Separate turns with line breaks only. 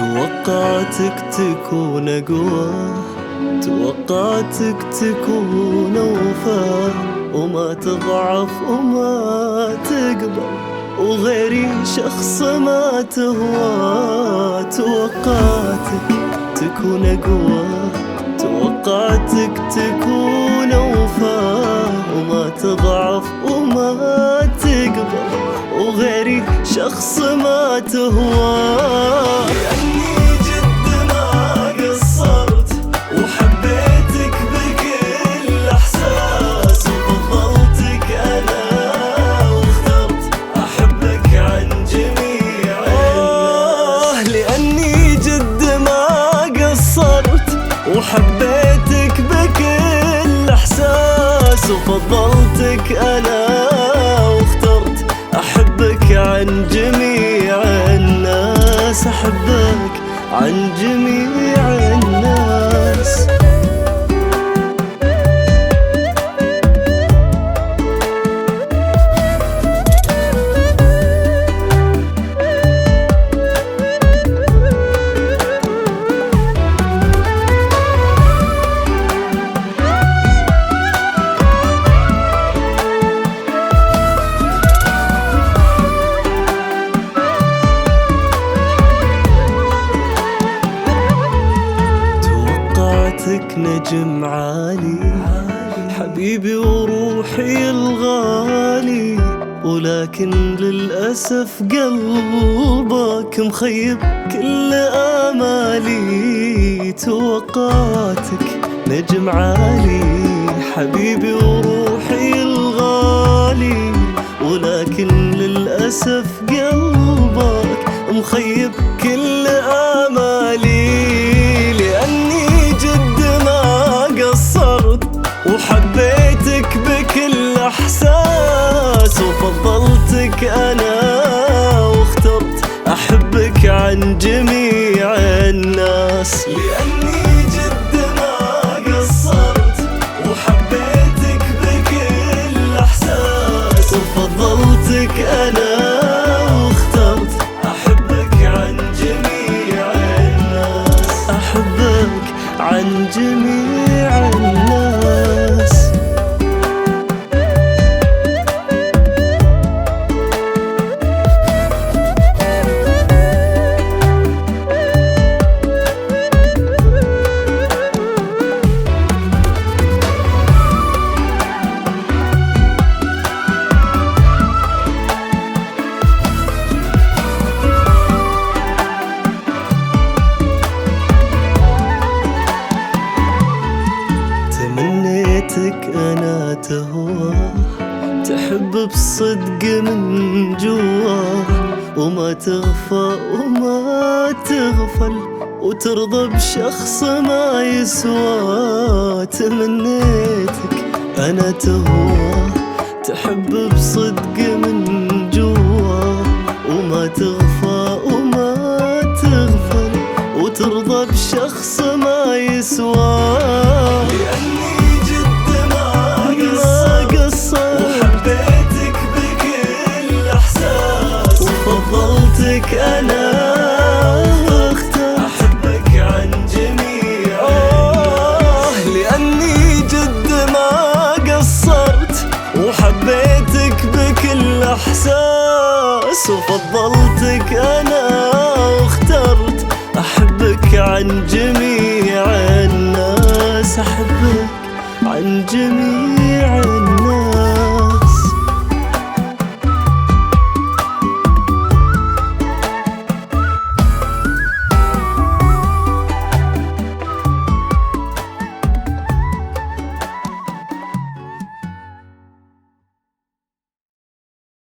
توقعتك تكون أقوى، توقعتك تكون أوفى، وما تضعف وما تقبل، وغيري شخص ما تهوى. توقعتك تكون أقوى، توقعتك تكون أوفى، وما تضعف وما تقبل، وغيري شخص ما تهوى. لأني جد ما قصرت وحبيتك بكل إحساس، وفضلتك أنا واخترت أحبك عن جميع الناس. لأني جد ما قصرت وحبيتك بكل إحساس، وفضلتك أنا واخترت أحبك عن جميع الناس، أحبك عن جميع الناس. توقعتك نجم عالي حبيبي وروحي الغالي، ولكن للأسف قلبك مخيب كل آمالي. توقعتك نجم عالي حبيبي وروحي الغالي، ولكن للأسف قلبك مخيب كل آمالي. لأني جد ما قصرت وحبيتك بكل إحساس، وفضلتك أنا واخترت أحبك عن جميع الناس. لأني جد ما قصرت وحبيتك بكل إحساس، وفضلتك أنا واخترت أحبك عن جميع الناس، أحبك عن جميع الناس. تمنيتك أنا تهوى، تحب بصدق من جوا، وما تغفى وما تغفل، وترضى بشخص ما يسوى. تمنيتك أنا تهوى، تحب بصدق من جوا، وما تغفى وما تغفل، وترضى بشخص ما يسوى. لأني جد ما قصرت وحبيتك بكل إحساس، وفضلتك أنا واخترت أحبك عن جميع الناس. لأني جد ما قصرت وحبيتك بكل إحساس، وفضلتك أنا واخترت أحبك عن جميع الناس، أحبك عن جميع الناس.